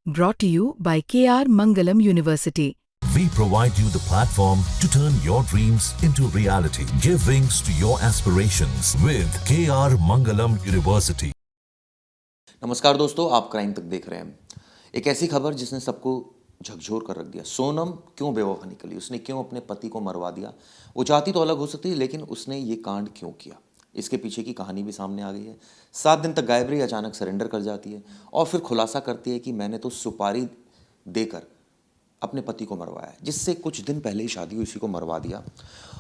brought to you by KR Mangalam University. We provide you the platform to turn your dreams into reality. Give wings to your aspirations with KR Mangalam University. नमस्कार दोस्तों, आप crime तक देख रहे हैं। एक ऐसी खबर जिसने सबको झकझोर कर रख दिया। सोनम क्यों बेवफा निकली, उसने क्यों अपने पति को मरवा दिया। वो चाहती तो अलग हो सकती, लेकिन उसने ये कांड क्यों किया, इसके पीछे की कहानी भी सामने आ गई है। 7 दिन तक गायब रही, अचानक सरेंडर कर जाती है और फिर खुलासा करती है कि मैंने तो सुपारी देकर अपने पति को मरवाया, जिससे कुछ दिन पहले ही शादी हुई, उसी को मरवा दिया।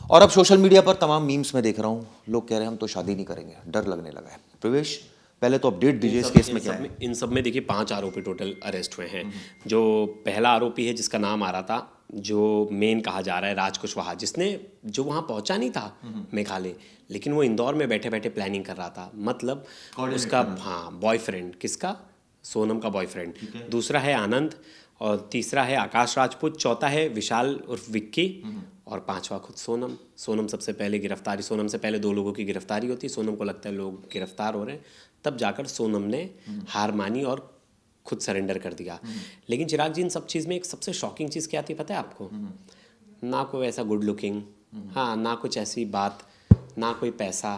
और अब सोशल मीडिया पर तमाम मीम्स में देख रहा हूँ, लोग कह रहे हैं हम तो शादी नहीं करेंगे, डर लगने लगा है। प्रवेश, पहले तो अपडेट दीजिए इस केस में क्या है। इन सब में देखिए 5 आरोपी टोटल अरेस्ट हुए हैं। जो पहला आरोपी है जिसका नाम आ रहा था, जो मेन कहा जा रहा है, राज कुशवाहा, जिसने जो वहाँ पहुँचा नहीं था मेघालय, लेकिन वो इंदौर में बैठे बैठे प्लानिंग कर रहा था। मतलब उसका बॉयफ्रेंड, किसका, सोनम का बॉयफ्रेंड। दूसरा है आनंद, और तीसरा है आकाश राजपूत, चौथा है विशाल उर्फ विक्की, और 5वां खुद सोनम। सोनम सबसे पहले गिरफ्तारी, सोनम से पहले 2 लोगों की गिरफ्तारी होती है। सोनम को लगता है लोग गिरफ्तार हो रहे हैं, तब जाकर सोनम ने हार मानी और खुद सरेंडर कर दिया। लेकिन चिराग जी, इन सब चीज़ में एक सबसे शॉकिंग चीज़ क्या थी पता है आपको? ना कोई ऐसा गुड लुकिंग, हाँ, ना कुछ ऐसी बात, ना कोई पैसा।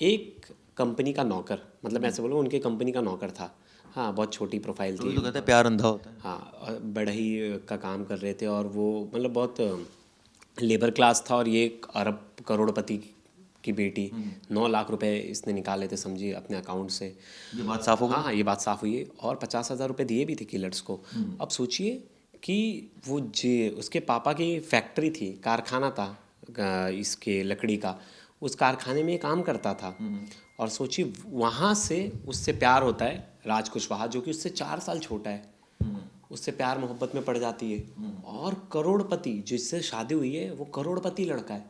एक कंपनी का नौकर, मतलब ऐसे बोलो उनके कंपनी का नौकर था। हाँ, बहुत छोटी प्रोफाइल थी। तो कहते हैं प्यार अंधा होता है। हाँ, बढ़ई का काम कर रहे थे, और वो मतलब बहुत लेबर क्लास था, और ये एक अरब करोड़पति की बेटी। 9 लाख रुपए इसने निकाले थे, समझिए, अपने अकाउंट से। ये बात साफ हो गई। हाँ, ये बात साफ हुई है। और 50,000 रुपये दिए भी थे किलर्स को। अब सोचिए कि वो उसके पापा की फैक्ट्री थी, कारखाना था इसके लकड़ी का, उस कारखाने में काम करता था। और सोचिए वहाँ से उससे प्यार होता है, राज कुशवाहा, जो कि उससे 4 साल छोटा है, उससे प्यार मोहब्बत में पड़ जाती है। और करोड़पति जिससे शादी हुई है, वो करोड़पति लड़का है,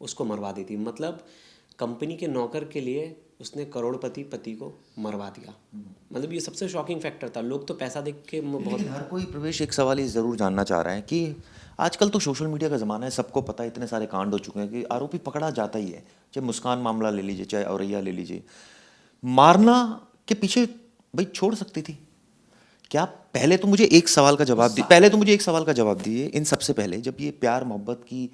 उसको मरवा देती है। मतलब कंपनी के नौकर के लिए उसने करोड़पति पति को मरवा दिया। मतलब ये सबसे शॉकिंग फैक्टर था। लोग तो पैसा देख के बहुत। लेकिन हर कोई, प्रवेश, एक सवाल ये ज़रूर जानना चाह रहा है कि आजकल तो सोशल मीडिया का ज़माना है, सबको पता है, इतने सारे कांड हो चुके हैं कि आरोपी पकड़ा जाता ही है। चाहे मुस्कान मामला ले लीजिए, चाहे औरैया ले लीजिए, मारना के पीछे भाई छोड़ सकती थी क्या? पहले तो मुझे एक सवाल का जवाब दिए। इन सबसे पहले जब ये प्यार मोहब्बत की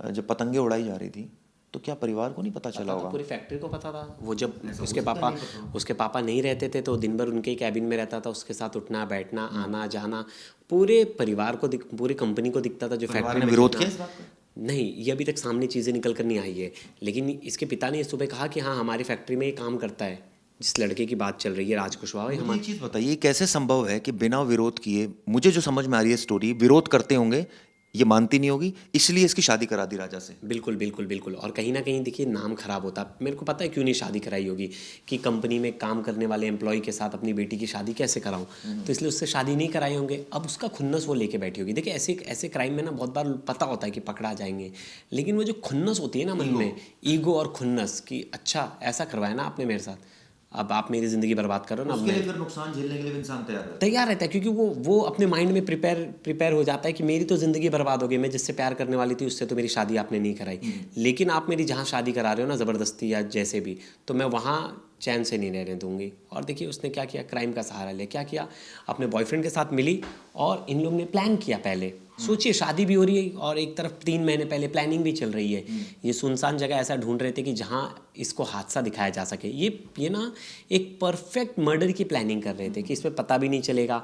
जब पतंगे उड़ाई जा रही थी, तो क्या परिवार को नहीं पता चला होगा? पूरी फैक्ट्री को पता था। वो जब उसके पापा नहीं रहते थे, तो दिन भर उनके ही कैबिन में रहता था, उसके साथ उठना बैठना, आना जाना, पूरे परिवार को पूरी कंपनी को दिखता था। जो फैक्ट्री में विरोध किया इस बात का? नहीं, ये अभी तक सामने चीज़ें निकल कर नहीं आई है। लेकिन इसके पिता ने सुबह कहा कि हाँ, हमारी फैक्ट्री में ये काम करता है, जिस लड़के की बात चल रही है, राज कुशवाहा। मुझे एक चीज़ बताइए, कैसे संभव है कि बिना विरोध किए, मुझे जो समझ में आ रही है स्टोरी, विरोध करते होंगे, ये मानती नहीं होगी, इसलिए इसकी शादी करा दी राजा से। बिल्कुल बिल्कुल बिल्कुल। और कहीं ना कहीं देखिए नाम खराब होता। मेरे को पता है क्यों नहीं शादी कराई होगी, कि कंपनी में काम करने वाले एम्प्लॉय के साथ अपनी बेटी की शादी कैसे कराऊं, तो इसलिए उससे शादी नहीं कराई होंगे। अब उसका खुन्नस वो लेके बैठी होगी। देखिए ऐसे क्राइम में ना बहुत बार पता होता है कि पकड़ा जाएंगे, लेकिन वो जो खुन्नस होती है ना मन में, ईगो और खुन्नस, कि अच्छा ऐसा करवाया ना आपने मेरे साथ, अब आप मेरी ज़िंदगी बर्बाद करो ना। उसके लिए फिर नुकसान झेलने के लिए भी इंसान तैयार रहता है, क्योंकि वो अपने माइंड में प्रिपेयर हो जाता है कि मेरी तो ज़िंदगी बर्बाद हो गई, मैं जिससे प्यार करने वाली थी उससे तो मेरी शादी आपने नहीं कराई, लेकिन आप मेरी जहाँ शादी करा रहे हो ना ज़बरदस्ती या जैसे भी, तो मैं वहाँ चैन से नहीं रहने दूंगी। और देखिए उसने क्या किया, क्राइम का सहारा लिया। क्या किया, अपने बॉयफ्रेंड के साथ मिली, और इन लोगों ने प्लान किया। पहले सोचिए, शादी भी हो रही है और एक तरफ 3 महीने पहले प्लानिंग भी चल रही है। ये सुनसान जगह ऐसा ढूंढ रहे थे कि जहाँ इसको हादसा दिखाया जा सके। ये ना एक परफेक्ट मर्डर की प्लानिंग कर रहे थे कि इसमें पता भी नहीं चलेगा।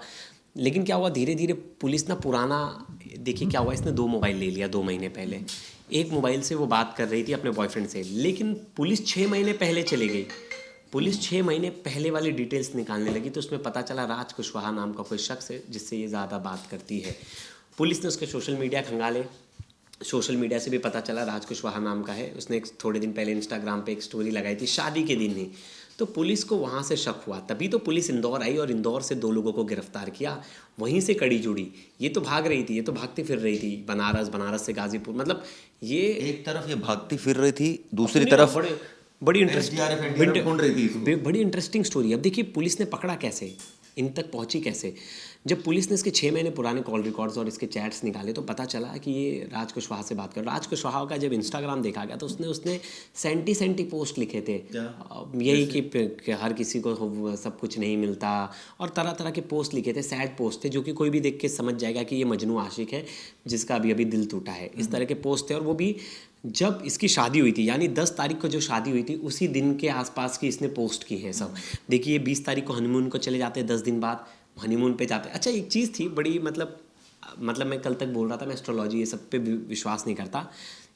लेकिन क्या हुआ, धीरे धीरे पुलिस ना पुराना, देखिए क्या हुआ, इसने 2 मोबाइल ले लिया 2 महीने पहले। एक मोबाइल से वो बात कर रही थी अपने बॉयफ्रेंड से, लेकिन पुलिस 6 महीने पहले चली गई। पुलिस 6 महीने पहले वाली डिटेल्स निकालने लगी, तो उसमें पता चला राज कुशवाहा नाम का कोई शख्स है जिससे ये ज़्यादा बात करती है। पुलिस ने उसके सोशल मीडिया खंगाले, सोशल मीडिया से भी पता चला राज कुशवाहा नाम का है। उसने थोड़े दिन पहले इंस्टाग्राम पे एक स्टोरी लगाई थी शादी के दिन ही, तो पुलिस को वहाँ से शक हुआ। तभी तो पुलिस इंदौर आई और इंदौर से 2 लोगों को गिरफ्तार किया। वहीं से कड़ी जुड़ी। ये तो भाग रही थी, ये तो भागती फिर रही थी बनारस से गाजीपुर। मतलब ये एक तरफ ये भागती फिर रही थी, दूसरी तरफ बड़ी इंटरेस्टिंग स्टोरी। अब देखिए पुलिस ने पकड़ा कैसे, इन तक पहुंची कैसे? जब पुलिस ने इसके 6 महीने पुराने कॉल रिकॉर्ड्स और इसके चैट्स निकाले तो पता चला कि ये राज कुशवाहा से बात कर। राज कुशवाहा का जब इंस्टाग्राम देखा गया तो उसने सेंटी पोस्ट लिखे थे, यही कि हर किसी को सब कुछ नहीं मिलता, और तरह तरह के पोस्ट लिखे थे, सैड पोस्ट थे जो कि कोई भी देख के समझ जाएगा कि ये मजनू आशिक है जिसका अभी अभी दिल टूटा है। इस तरह के पोस्ट थे, और वो भी जब इसकी शादी हुई थी, यानी 10 तारीख को जो शादी हुई थी उसी दिन के आसपास की इसने पोस्ट की है सब। देखिए 20 तारीख को हनीमून को चले जाते हैं, 10 दिन बाद हनीमून पे जाते हैं। अच्छा एक चीज़ थी बड़ी, मतलब मैं कल तक बोल रहा था मैं एस्ट्रोलॉजी ये सब पे विश्वास नहीं करता।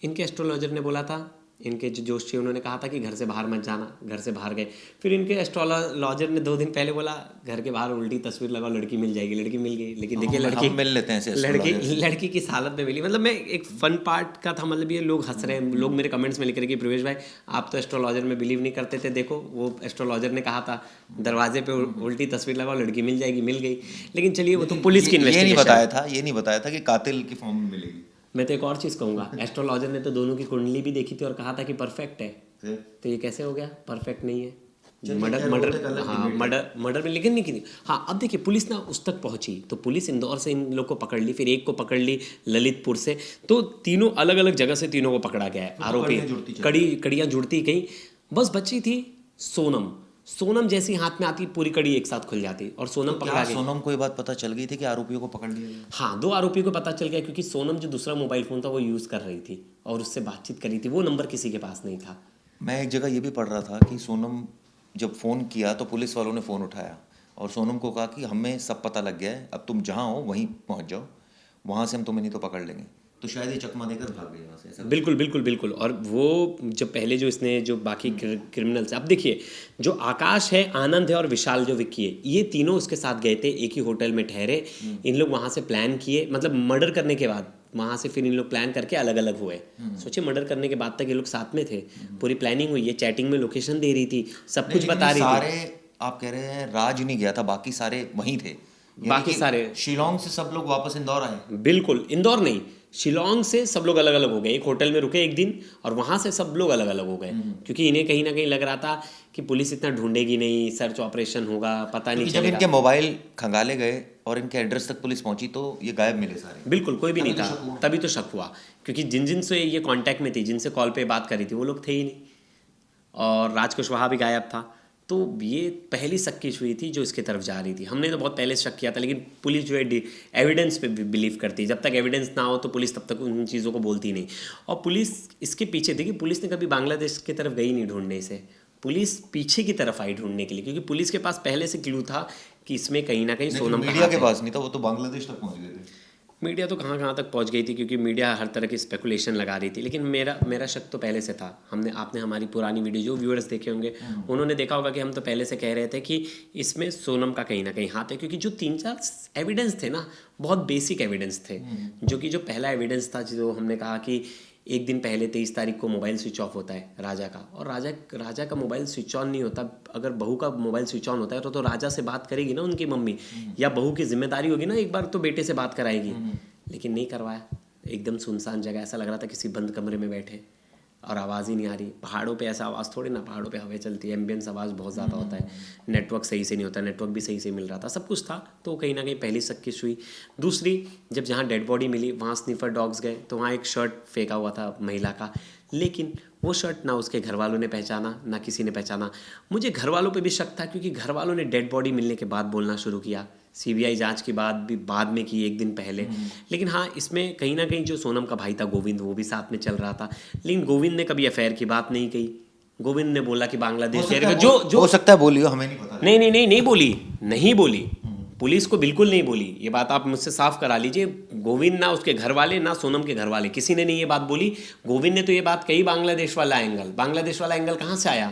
इनके एस्ट्रोलॉजर ने बोला था, इनके जो जोशी उन्होंने कहा था कि घर से बाहर मत जाना, घर से बाहर गए। फिर इनके एस्ट्रोलॉजर ने 2 दिन पहले बोला घर के बाहर उल्टी तस्वीर लगाओ, लड़की मिल जाएगी, लड़की मिल गई। लेकिन देखिए लड़की मिल लेते हैं ऐसे लड़की किस हालत में मिली। मतलब मैं एक फन पार्ट का था, मतलब ये लोग हंस रहे हैं, लोग मेरे कमेंट्स में लिख रहे हैं कि प्रवेश भाई आप तो एस्ट्रोलॉजर में बिलीव नहीं करते थे, देखो वो एस्ट्रोलॉजर ने कहा था दरवाजे पे उल्टी तस्वीर लगाओ, लड़की मिल जाएगी, मिल गई। लेकिन चलिए वो तो पुलिस की इन्वेस्टिगेशन। ये नहीं बताया था कि कातिल की फॉर्म में मिलेगी। मैं तो एक और चीज़ कहूँगा, एस्ट्रोलॉजर ने तो दोनों की कुंडली भी देखी थी और कहा था कि परफेक्ट है, तो ये कैसे हो गया परफेक्ट नहीं है? मर्डर में लेकिन नहीं की। हाँ अब देखिए पुलिस ना उस तक पहुंची, तो पुलिस इंदौर से इन लोग को पकड़ ली, फिर एक को पकड़ ली ललितपुर से, तो तीनों अलग अलग जगह से तीनों को पकड़ा गया है आरोपी। कड़ियाँ जुड़ती गई, बस बची थी सोनम जैसी हाथ में आती पूरी कड़ी एक साथ खुल जाती और सोनम पकड़ा गई। सोनम को ये बात पता चल गई थी कि आरोपियों को पकड़ लिया गया? हाँ 2 आरोपियों को पता चल गया, क्योंकि सोनम जो दूसरा मोबाइल फ़ोन था वो यूज़ कर रही थी और उससे बातचीत करी थी, वो नंबर किसी के पास नहीं था। मैं एक जगह ये भी पढ़ रहा था कि सोनम जब फ़ोन किया तो पुलिस वालों ने फ़ोन उठाया और सोनम को कहा कि हमें सब पता लग गया है, अब तुम जहाँ हो वहीं पहुँच जाओ, वहाँ से हम तुम्हें नहीं तो पकड़ लेंगे। तो शायद ये चकमा देकर भाग गए वहाँ से। बिल्कुल। और वो जब पहले जो इसने जो बाकी क्रिमिनल्स, अब देखिए जो आकाश है, आनंद है और विशाल जो विक्की है, ये तीनों उसके साथ गए थे, एक ही होटल में ठहरे। इन लोग वहाँ से प्लान किए, मतलब मर्डर करने के बाद वहाँ से फिर इन लोग प्लान करके अलग अलग हुए। सोचिए मर्डर करने के बाद तक ये लोग साथ में थे, पूरी प्लानिंग हुई है, चैटिंग में लोकेशन दे रही थी, सब कुछ बता रही थी। सारे आप कह रहे हैं राज नहीं गया था, बाकी सारे वहीं थे, बाकी सारे शिलोंग से सब लोग वापस इंदौर आए? बिल्कुल, इंदौर नहीं, शिलोंग से सब लोग अलग अलग हो गए, एक होटल में रुके एक दिन और वहाँ से सब लोग अलग अलग हो गए, क्योंकि इन्हें कहीं ना कहीं लग रहा था कि पुलिस इतना ढूंढेगी नहीं, सर्च ऑपरेशन होगा, पता नहीं चलेगा। जब इनके मोबाइल खंगाले गए और इनके एड्रेस तक पुलिस पहुंची तो ये गायब मिले सारे। बिल्कुल कोई भी नहीं था, तभी तो शक हुआ, क्योंकि जिन से ये कांटेक्ट में थी, जिनसे कॉल पे बात करी थी, वो लोग थे ही नहीं, और राज कुशवाहा भी गायब था। तो ये पहली शक की हुई थी जो इसके तरफ जा रही थी। हमने तो बहुत पहले शक किया था, लेकिन पुलिस जो है एविडेंस पे बिलीव करती है, जब तक एविडेंस ना हो तो पुलिस तब तक उन चीज़ों को बोलती नहीं। और पुलिस इसके पीछे, देखिए पुलिस ने कभी बांग्लादेश की तरफ गई नहीं ढूंढने से, पुलिस पीछे की तरफ आई ढूंढने के लिए, क्योंकि पुलिस के पास पहले से क्लू था कि इसमें कहीं ना कहीं सोनम मीडिया के पास नहीं था, वो तो बांग्लादेश तक पहुंच गए थे। मीडिया तो कहाँ तक पहुँच गई थी, क्योंकि मीडिया हर तरह की स्पेकुलेशन लगा रही थी। लेकिन मेरा शक तो पहले से था। आपने हमारी पुरानी वीडियो जो व्यूअर्स देखे होंगे उन्होंने देखा होगा कि हम तो पहले से कह रहे थे कि इसमें सोनम का कहीं ना कहीं हाथ है, क्योंकि जो 3-4 एविडेंस थे ना, बहुत बेसिक एविडेंस थे। जो पहला एविडेंस था, जो हमने कहा कि एक दिन पहले 23 तारीख को मोबाइल स्विच ऑफ होता है राजा का, और राजा का मोबाइल स्विच ऑन नहीं होता। अगर बहू का मोबाइल स्विच ऑन होता है तो राजा से बात करेगी ना उनकी मम्मी, या बहू की जिम्मेदारी होगी ना एक बार तो बेटे से बात कराएगी, लेकिन नहीं करवाया। एकदम सुनसान जगह, ऐसा लग रहा था किसी बंद कमरे में बैठे और आवाज़ ही नहीं आ रही। पहाड़ों पे ऐसा आवाज़ थोड़ी ना, पहाड़ों पे हवा चलती है, एम्बियंस आवाज़ बहुत ज़्यादा होता है, नेटवर्क सही से नहीं होता, नेटवर्क भी सही से मिल रहा था, सब कुछ था। तो कहीं ना कहीं पहली शक हुई। दूसरी, जब जहाँ डेड बॉडी मिली वहाँ स्निफर डॉग्स गए, तो वहाँ एक शर्ट फेंका हुआ था महिला का, लेकिन वो शर्ट ना उसके घर वालों ने पहचाना ना किसी ने पहचाना। मुझे घर वालों पे भी शक था, क्योंकि घर वालों ने डेड बॉडी मिलने के बाद बोलना शुरू किया, सीबीआई जांच की बात भी बाद में की, एक दिन पहले। लेकिन हाँ, इसमें कहीं ना कहीं जो सोनम का भाई था गोविंद, वो भी साथ में चल रहा था, लेकिन गोविंद ने कभी अफेयर की बात नहीं कही। गोविंद ने बोला कि बांग्लादेश जो हो सकता है बोली हो, हमें नहीं पता। नहीं बोली पुलिस को, बिल्कुल नहीं बोली। ये बात आप मुझसे साफ करा लीजिए। गोविंद ना उसके घर वाले ना सोनम के घर वाले, किसी ने नहीं ये बात बोली। गोविंद ने तो ये बात कही, बांग्लादेश वाला एंगल कहाँ से आया?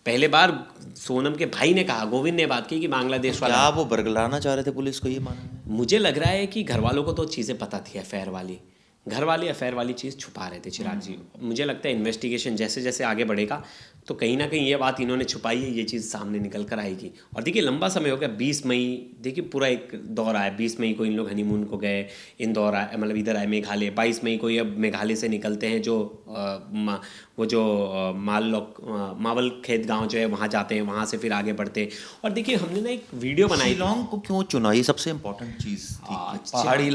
पहले बार सोनम के भाई ने कहा, गोविंद ने बात की कि बांग्लादेश वाला। क्या वो बरगलाना चाह रहे थे पुलिस को, ये माना? मुझे लग रहा है कि घर वालों को तो चीज़ें पता थी, अफेयर वाली, घर वाले अफेयर वाली चीज़ छुपा रहे थे चिराग जी। मुझे लगता है इन्वेस्टिगेशन जैसे जैसे आगे बढ़ेगा तो कहीं ना कहीं ये बात इन्होंने छुपाई है, ये चीज़ सामने निकल कर आएगी। और देखिए लंबा समय हो गया, 20 मई, देखिए पूरा एक दौर आया। 20 मई को इन लोग हनीमून को गए, इंदौर आए, मतलब इधर आए मेघालय। 22 मई को ये अब मेघालय से निकलते हैं, जो वो जो मावल खेत गांव जो है वहाँ जाते हैं, वहाँ से फिर आगे बढ़ते हैं। और देखिए हमने ना एक वीडियो बनाई थी। शिलोंग को क्यों चुना, ये सबसे इम्पोर्टेंट चीज थी। पहाड़ी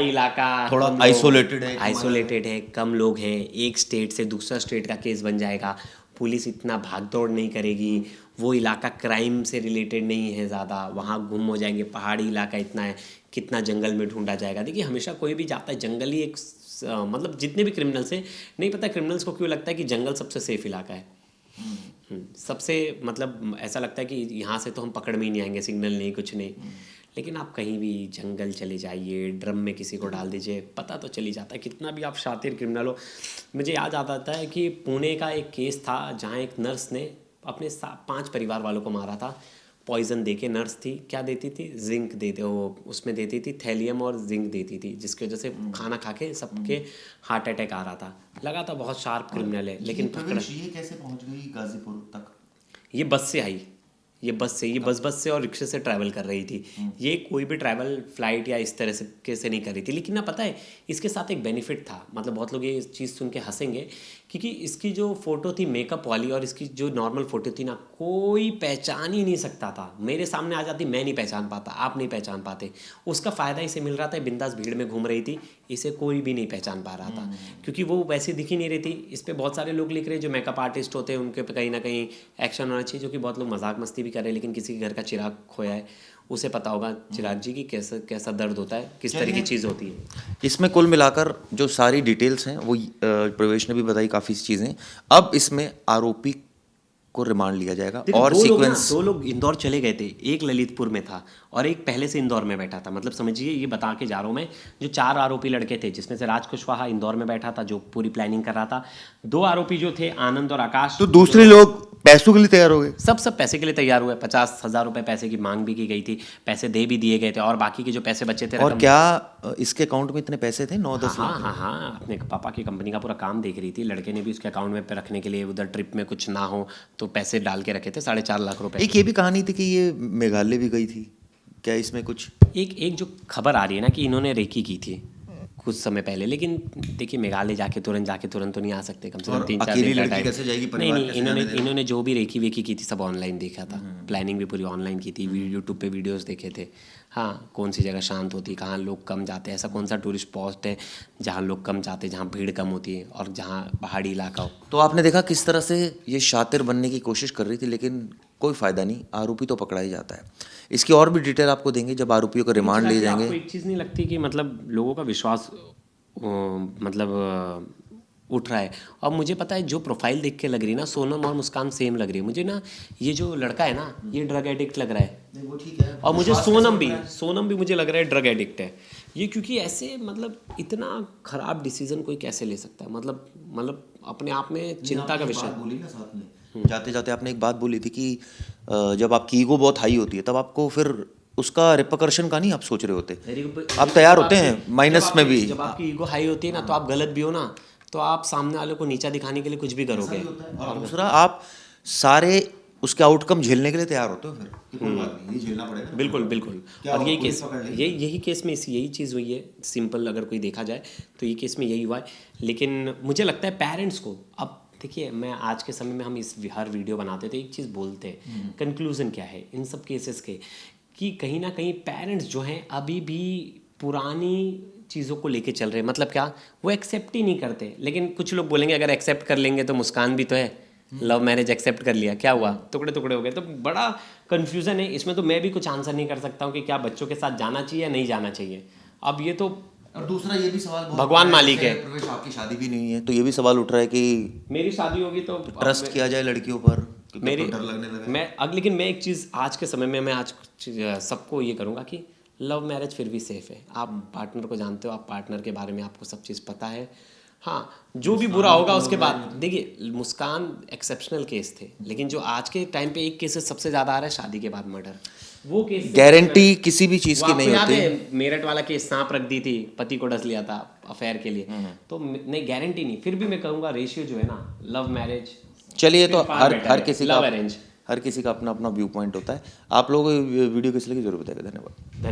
इलाका थोड़ा आइसोलेटेड है, कम लोग हैं, एक स्टेट से दूसरा स्टेट का केस बन जाएगा, पुलिस इतना भागदौड़ नहीं करेगी, वो इलाका क्राइम से रिलेटेड नहीं है ज़्यादा, वहाँ गुम हो जाएंगे, पहाड़ी इलाका इतना है, कितना जंगल में ढूंढा जाएगा। देखिए हमेशा कोई भी जाता है जंगल ही एक मतलब जितने भी क्रिमिनल्स हैं, नहीं पता क्रिमिनल्स को क्यों लगता है कि जंगल सबसे सेफ इलाका है। सबसे मतलब ऐसा लगता है कि यहाँ से तो हम पकड़ में ही नहीं आएंगे, सिग्नल नहीं कुछ नहीं। लेकिन आप कहीं भी जंगल चले जाइए, ड्रम में किसी को डाल दीजिए, पता तो चली जाता है कितना भी आप शातिर क्रिमिनल हो। मुझे याद आता है कि पुणे का एक केस था जहाँ एक नर्स ने अपने 5 परिवार वालों को मारा था, पॉइजन दे के। नर्स थी, क्या देती थी, जिंक देते, वो उसमें देती थी थैलियम और जिंक देती थी, जिसकी वजह से खाना खा के सबके हार्ट अटैक आ रहा था। लगा था बहुत शार्प क्रिमिनल है, लेकिन पकड़ा। ये कैसे पहुंच गई गाजीपुर तक? ये बस से आई, ये बस से और रिक्शे से ट्रैवल कर रही थी। ये कोई भी ट्रैवल फ्लाइट या इस तरह से कैसे नहीं कर रही थी। लेकिन ना पता है इसके साथ एक बेनिफिट था, मतलब बहुत लोग ये चीज़ सुन के हंसेंगे, क्योंकि इसकी जो फ़ोटो थी मेकअप वाली और इसकी जो नॉर्मल फ़ोटो थी ना, कोई पहचान ही नहीं सकता था। मेरे सामने आ जाती, मैं नहीं पहचान पाता, आप नहीं पहचान पाते। उसका फ़ायदा इसे मिल रहा था, बिंदास भीड़ में घूम रही थी, इसे कोई भी नहीं पहचान पा रहा था, क्योंकि वो वैसे दिख ही नहीं रही थी। इस पर बहुत सारे लोग लिख रहे हैं जो मेकअप आर्टिस्ट होते हैं, उनके पे कहीं ना कहीं एक्शन होना चाहिए, जो कि बहुत लोग मजाक मस्ती भी कर रहे हैं। लेकिन किसी के घर का चिराग खोया है, उसे पता होगा चिराग जी की कैसा दर्द होता है, किस तरह की चीज़ होती है। इसमें कुल मिलाकर जो सारी डिटेल्स हैं वो प्रवेश ने भी बताई, काफ़ी चीज़ें। अब इसमें आरोपी को रिमांड लिया जाएगा और सीक्वेंस। 2 लोग इंदौर चले गए थे, एक ललितपुर में था और एक पहले से इंदौर में बैठा था। मतलब समझिए, ये बता के जा रहा हूँ मैं, जो 4 आरोपी लड़के थे, जिसमें से राज कुशवाहा इंदौर में बैठा था जो पूरी प्लानिंग कर रहा था। 2 आरोपी जो थे आनंद और आकाश, तो दूसरे लोग पैसों के लिए तैयार हो गए। सब पैसे के लिए तैयार हुए। 50,000 रुपए पैसे की मांग भी की गई थी, पैसे दे भी दिए गए थे, और बाकी के जो पैसे बचे थे। और क्या इसके अकाउंट में इतने पैसे थे? 9-10 लाख। हाँ, अपने पापा की कंपनी का पूरा काम देख रही थी। लड़के ने भी उसके अकाउंट में रखने के लिए, उधर ट्रिप में कुछ ना हो तो पैसे डाल के रखे थे, 4.5 लाख रुपए। एक ये भी कहानी थी कि ये मेघालय भी गई थी, क्या इसमें कुछ? एक जो खबर आ रही है ना कि इन्होंने रेकी की थी कुछ समय पहले। लेकिन देखिए, मेघालय जाके तुरंत तो नहीं आ सकते, कम से कम 3-4 दिन का टाइम। कैसे जाएगी? नहीं, इन्होंने जो भी रेकी वेकी की थी सब ऑनलाइन देखा था, प्लानिंग भी पूरी ऑनलाइन की थी, यूट्यूब पे वीडियोस देखे थे। हाँ, कौन सी जगह शांत होती है, कहाँ लोग कम जाते हैं, ऐसा कौन सा टूरिस्ट स्पॉट है जहाँ लोग कम जाते हैं, जहाँ भीड़ कम होती है और जहाँ पहाड़ी इलाका हो। तो आपने देखा किस तरह से ये शातिर बनने की कोशिश कर रही थी, लेकिन कोई फ़ायदा नहीं, आरोपी तो पकड़ा ही जाता है। इसकी और भी डिटेल आपको देंगे जब आरोपियों का रिमांड लिए जाएंगे। आपको एक चीज़ नहीं लगती कि मतलब लोगों का विश्वास उठ रहा है? और मुझे पता है, जो प्रोफाइल देख के लग रही है ना, सोनम और मुस्कान सेम लग रही है मुझे ना। ये जो लड़का है ना, ये ड्रग एडिक्ट लग रहा है। वो ठीक है। और मुझे सोनम भी मुझे लग रहा है ड्रग एडिक्ट है ये, क्योंकि ऐसे मतलब इतना खराब डिसीजन कोई कैसे ले सकता है? मतलब अपने आप में चिंता का विषय। बोली ना साथ में, जाते जाते आपने एक बात बोली थी कि जब आपकी ईगो बहुत हाई होती है तब आपको फिर उसका रिपरकशन का नहीं आप सोच रहे होते, आप तैयार होते हैं माइनस में भी। जब आपकी ईगो हाई होती है ना, तो आप गलत भी हो ना, तो आप सामने वाले को नीचा दिखाने के लिए कुछ भी करोगे। और दूसरा, आप सारे उसके आउटकम झेलने के लिए तैयार होते हो फिर कि कोई बात नहीं, ये झेलना पड़ेगा। बिल्कुल। और यही केस में यही चीज़ हुई है। सिंपल अगर कोई देखा जाए तो ये केस में यही हुआ है। लेकिन मुझे लगता है पेरेंट्स को, अब देखिए, मैं आज के समय में हम इस हर वीडियो बनाते तो एक चीज़ बोलते हैं, कंक्लूजन क्या है इन सब केसेस के, कि कहीं ना कहीं पेरेंट्स जो हैं अभी भी पुरानी चीज़ों को लेके चल रहे हैं। मतलब क्या, वो एक्सेप्ट ही नहीं करते। लेकिन कुछ लोग बोलेंगे अगर एक्सेप्ट कर लेंगे तो मुस्कान भी तो है, लव मैरिज एक्सेप्ट कर लिया, क्या हुआ, टुकड़े हो गए। तो बड़ा कन्फ्यूज़न है इसमें। तो मैं भी कुछ आंसर नहीं कर सकता हूँ कि क्या बच्चों के साथ जाना चाहिए या नहीं जाना चाहिए। अब ये तो, और दूसरा ये भी सवाल भगवान मालिक है। प्रवेश, आपकी शादी भी नहीं है, तो ये भी सवाल उठ रहा है कि मेरी शादी होगी तो ट्रस्ट किया जाए लड़कियों पर, मेरी डर लगने लगा। लेकिन मैं एक चीज़ आज के समय में, मैं आज सबको ये करूँगा कि लव मैरिज फिर भी सेफ़ है। आप पार्टनर को जानते हो, आप पार्टनर के बारे में आपको सब चीज़ पता है। हाँ, जो भी बुरा होगा उसके बाद, देखिए मुस्कान एक्सेप्शनल केस थे, लेकिन जो आज के टाइम पे एक केस सबसे ज़्यादा आ रहा है शादी के बाद मर्डर, वो केस गारंटी किसी भी चीज़ की नहीं होती। मेरठ वाला केस, सांप रख दी थी, पति को डस लिया था अफेयर के लिए, तो नहीं, गारंटी नहीं। फिर भी मैं कहूँगा रेशियो जो है ना, लव मैरिज, चलिए, तो हर किसी का, लव अरेंज, हर किसी का अपना अपना व्यू पॉइंट होता है। आप लोगों को वीडियो कैसी लगी जरूर बताइएगा। धन्यवाद।